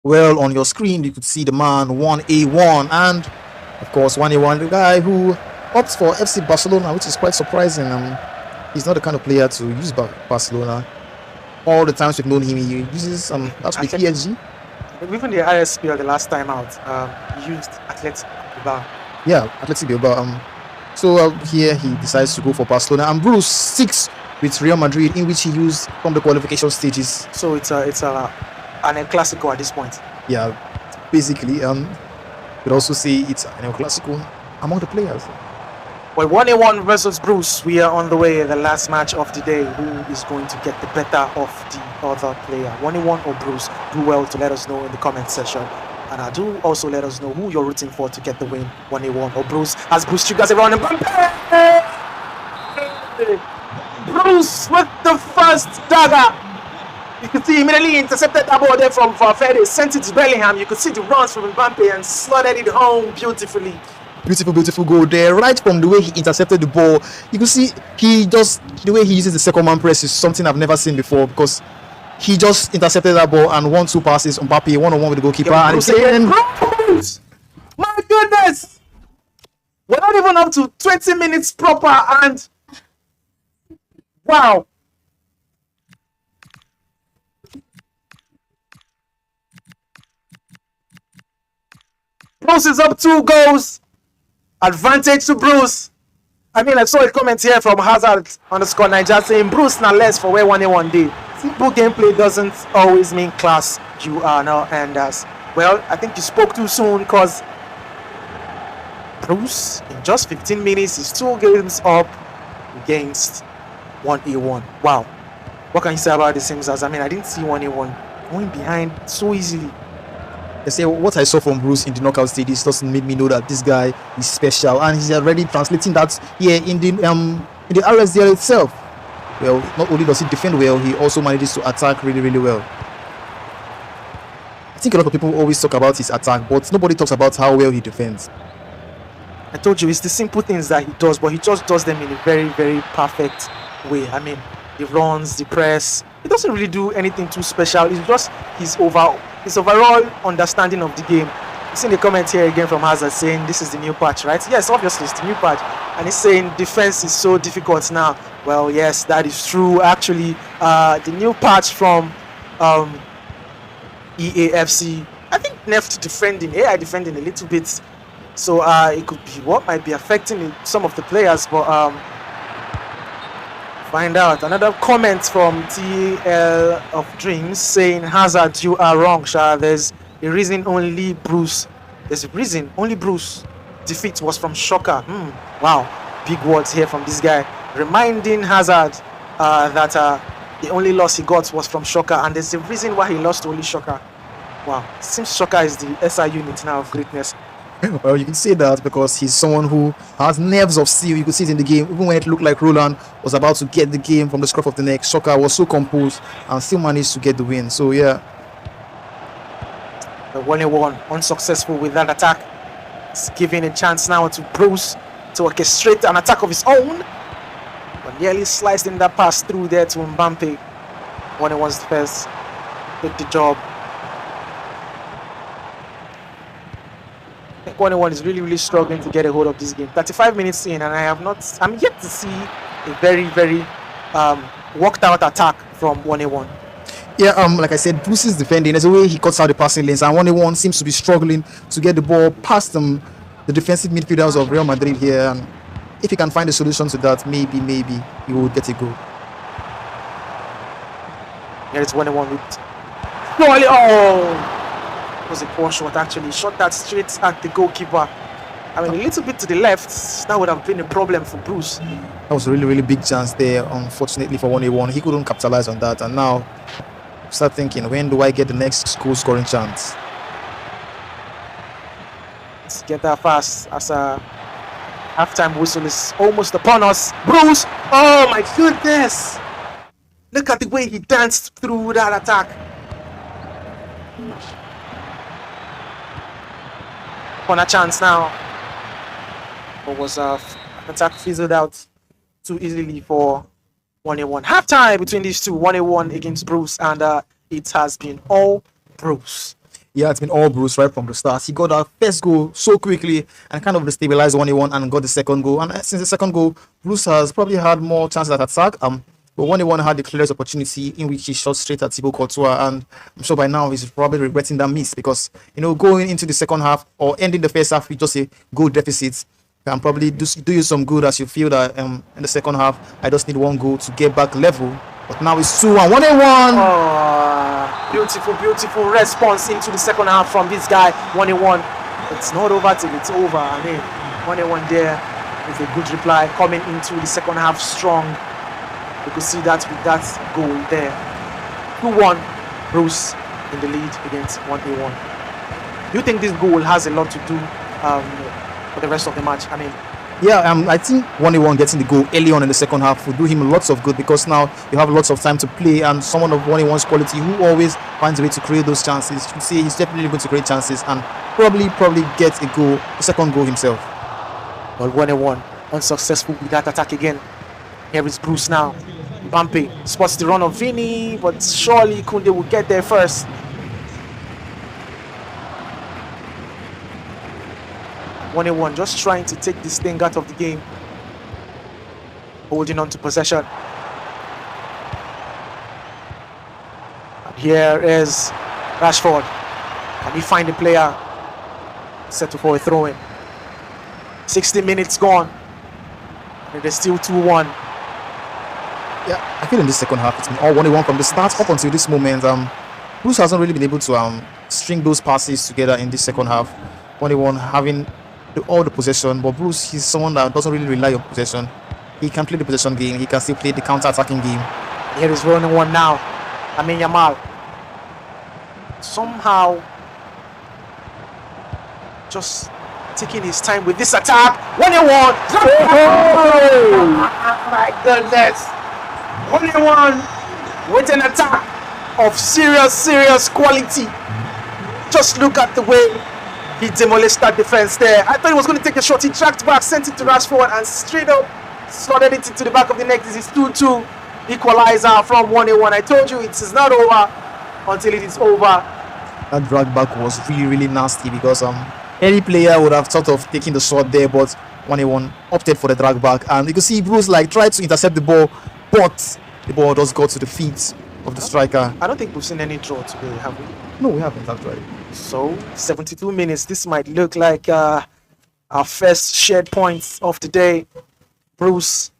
well on your screen, you could see the man 1A1, and of course 1A1, the guy who opts for FC Barcelona, which is quite surprising. He's not the kind of player to use Barcelona. All the times we've known him, he uses that's with PSG. Even the ISPL the last time out, he used Athletic Bilbao. Yeah, Athletic Bilbao. So here he decides to go for Barcelona, and Bruce sticks with Real Madrid, in which he used from the qualification stages. So it's an El Clasico at this point. Yeah, basically, you'd also say it's an El Clasico among the players. Well, 1A1 versus Bruce. We are on the way. The last match of the day. Who is going to get the better of the other player? 1A1 or Bruce? Do well to let us know in the comment section. And do also let us know who you're rooting for to get the win. 1A1 or Bruce. As Bruce triggers around and Bruce with the first dagger. You could see immediately intercepted that ball there from Valverde, sent it to Bellingham. You could see the runs from Mbappe and slotted it home beautifully. Beautiful goal there. Right from the way he intercepted the ball, you can see the way he uses the second man press is something I've never seen before, because he just intercepted that ball and 1-2 passes on Mbappe, 1-on-1 with the goalkeeper. And Bruce! My goodness! We're not even up to 20 minutes proper, and wow! Bruce is up 2 goals. Advantage to Bruce. I mean, I saw a comment here from Hazard_Niger saying Bruce not less for where 1A1 did. Simple gameplay doesn't always mean class. You are now, and well, I think you spoke too soon, because Bruce in just 15 minutes is 2 games up against 1A1. Wow. What can you say about the Sims? I mean, I didn't see 1A1 going behind so easily. They say what I saw from Bruce in the knockout stages doesn't make me know that this guy is special, and he's already translating that here in the RSL itself. Well, not only does he defend well, he also manages to attack really well. I think a lot of people always talk about his attack, but nobody talks about how well he defends. I told you, it's the simple things that he does, but he just does them in a very perfect way. I mean, the runs, the press, he doesn't really do anything too special. It's just his overall understanding of the game. You see the comment here again from Hazard saying this is the new patch, right? Yes, obviously it's the new patch, and he's saying defense is so difficult now. Well, yes, that is true. Actually, the new patch from EAFC, I think nerfed AI defending a little bit, so it could be what might be affecting some of the players, but find out. Another comment from TL of Dreams saying, Hazard, you are wrong, Sha. There's a reason only Bruce defeat was from Shocker. Wow, big words here from this guy, reminding Hazard that the only loss he got was from Shocker, and there's a reason why he lost to only Shocker. Wow, seems Shocker is the SI unit now of greatness. Well, you can say that because he's someone who has nerves of steel. You could see it in the game. Even when it looked like Roland was about to get the game from the scruff of the neck, Shocker was so composed and still managed to get the win. So yeah, the 1A1 unsuccessful with that attack. It's giving a chance now to Bruce to orchestrate an attack of his own, but nearly sliced in that pass through there to Mbappe. 1A1's first did the job. I think 1A1 is really struggling to get a hold of this game. 35 minutes in, and I'm yet to see a very worked out attack from 1A1. Yeah, like I said, Bruce is defending. There's a way he cuts out the passing lanes, and 1A1 seems to be struggling to get the ball past the defensive midfielders of Real Madrid here. And if he can find a solution to that, maybe he will get a goal. Here it's 1A1 with surely. Oh! It was a poor shot, actually. Shot that straight at the goalkeeper. I mean, a little bit to the left, that would have been a problem for Bruce. That was a really big chance there, unfortunately for 1A1. He couldn't capitalize on that, and now start thinking, when do I get the next goal scoring chance? Let's get that fast as a halftime whistle is almost upon us. Bruce! Oh my goodness! Look at the way he danced through that attack. On a chance now. But was an attack fizzled out too easily for 1A1. Half time between these two, 1A1 against Bruce, and it has been all Bruce. Yeah, it's been all Bruce right from the start. He got our first goal so quickly and kind of destabilized 1-1 and got the second goal. And since the second goal, Bruce has probably had more chances at attack. But 1-1 had the clearest opportunity in which he shot straight at Thibaut Courtois, and I'm sure by now he's probably regretting that miss because going into the second half or ending the first half with just a goal deficit can probably do you some good as you feel that in the second half I just need one goal to get back level. But now it's 2-1, 1-1. Oh, beautiful response into the second half from this guy. 1-1. It's not over till it's over. I mean, 1-1 there is a good reply coming into the second half strong. You could see that with that goal there. 2-1, Bruce in the lead against 1-1. Do you think this goal has a lot to do for the rest of the match? I mean, yeah, I think 1-1 getting the goal early on in the second half will do him lots of good because now you have lots of time to play, and someone of 1-1's quality who always finds a way to create those chances, you see he's definitely going to create chances and probably get a goal, a second goal himself. Well, 1-1 unsuccessful with that attack again. Here is Bruce now. Mbappe spots the run of Vini, but surely Koundé will get there first. 1-1 just trying to take this thing out of the game. Holding on to possession. And here is Rashford. Can he find the player? Settle for a throw-in. 60 minutes gone. And there's still 2-1. Yeah, I feel in this second half it's been all 1-1 from the start up until this moment. Bruce hasn't really been able to string those passes together in this second half. 1-1 having all the possession, but Bruce, he's someone that doesn't really rely on possession. He can play the possession game, he can still play the counter-attacking game. Here is 1-1 now. Yamal somehow just taking his time with this attack. 1-1. Oh my goodness. 1-1 with an attack of serious quality. Just look at the way he demolished that defense there. I thought he was going to take a shot. He tracked back, sent it to Rashford, and straight up slotted it into the back of the net. This is 2-2 equalizer from 1-1. I told you it is not over until it is over. That drag back was really nasty because any player would have thought of taking the shot there, but 1-1 opted for the drag back, and you can see Bruce tried to intercept the ball, but the ball just got to the feet of the striker. I don't think we've seen any draw today, have we? No, we haven't actually. So 72 minutes. This might look like our first shared points of the day. Bruce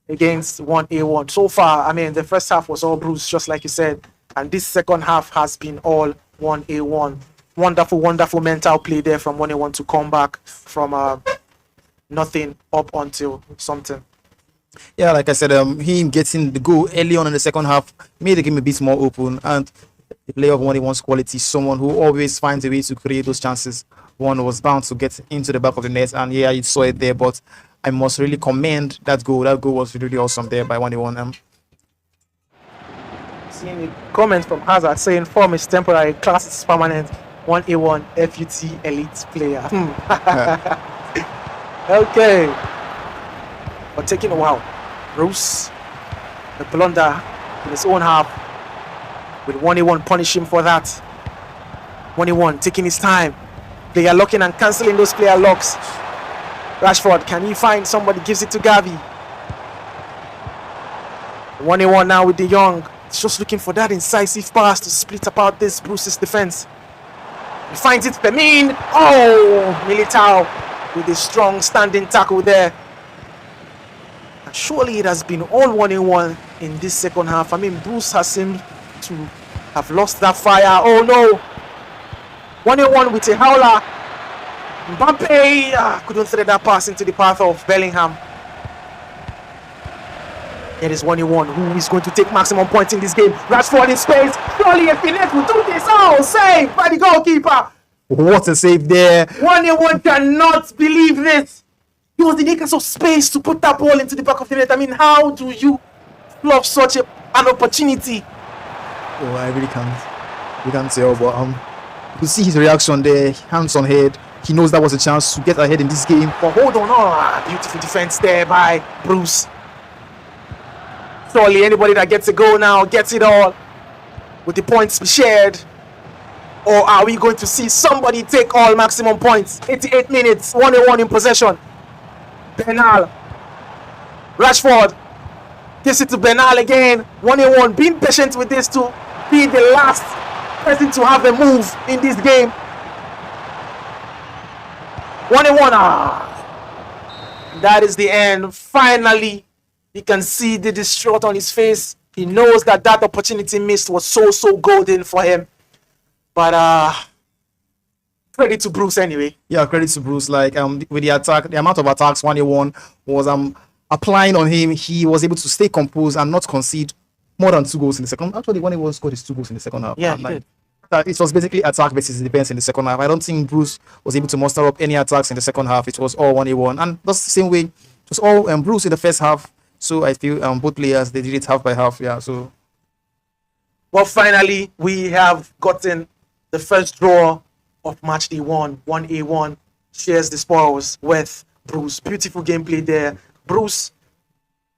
against 1-1. So far, I mean, the first half was all Bruce, just like you said, and this second half has been all 1-1. Wonderful mental play there from 1-1 to come back from nothing up until something. Yeah, like I said, him getting the goal early on in the second half made the game a bit more open, and the player of 1-1's quality, someone who always finds a way to create those chances. One was bound to get into the back of the net, and yeah, you saw it there, but I must really commend that goal. That goal was really awesome there by 1-1. Seeing a comment from Hazard saying form is temporary, class is permanent. 1-1 FUT elite player. Okay. But taking a while. Bruce, the blunder in his own half. With 1-1 punish him for that. 1-1 taking his time. Player locking and cancelling those player locks. Rashford, can he find somebody? Gives it to Gavi. 1-1 now with De Jong. He's just looking for that incisive pass to split apart this Bruce's defense. He finds it, Firmino. Oh, Militao with a strong standing tackle there. And surely it has been all 1-1 in this second half. I mean, Bruce has seemed to have lost that fire. Oh no. 1-1 with a howler. Mbappe couldn't thread that pass into the path of Bellingham. It is 1-1. Who is going to take maximum points in this game? Rashford in space. Surely a finesse will do this. Oh, saved by the goalkeeper. What a save there. 1-1 cannot believe this. He was in acres of space to put that ball into the back of the net. I mean, how do you fluff such an opportunity? Oh, I really can't. You can't tell, but you see his reaction there, hands on head. He knows that was a chance to get ahead in this game. But hold on, beautiful defense there by Bruce. Surely anybody that gets a goal now gets it all. With the points shared. Or are we going to see somebody take all maximum points? 88 minutes, 1-1 in possession. Bernal. Rashford gives it to Bernal again. 1-1. Being patient with this to be the last person to have a move in this game. 1-1. That is the end. Finally, you can see the distraught on his face. He knows that opportunity missed was so golden for him. But credit to Bruce anyway. Yeah, credit to Bruce. Like with the attack, the amount of attacks 1-1 was applying on him. He was able to stay composed and not concede more than 2 goals in the second. Actually, 1-1 scored his 2 goals in the second half. Yeah, And, he like, did. it was basically attack versus defense in the second half. I don't think Bruce was able to muster up any attacks in the second half. It was all 1-1, and that's the same way. It was all Bruce in the first half. So I feel both players, they did it half by half. Yeah. So Well, finally, we have gotten the first draw of match day 1-1. Shares the spoils with Bruce. Beautiful gameplay there. Bruce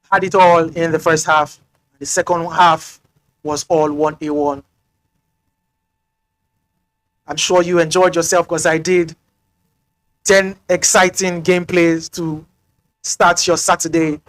had it all in the first half. The second half was all 1-1. I'm sure you enjoyed yourself because I did. 10 exciting gameplays to start your Saturday.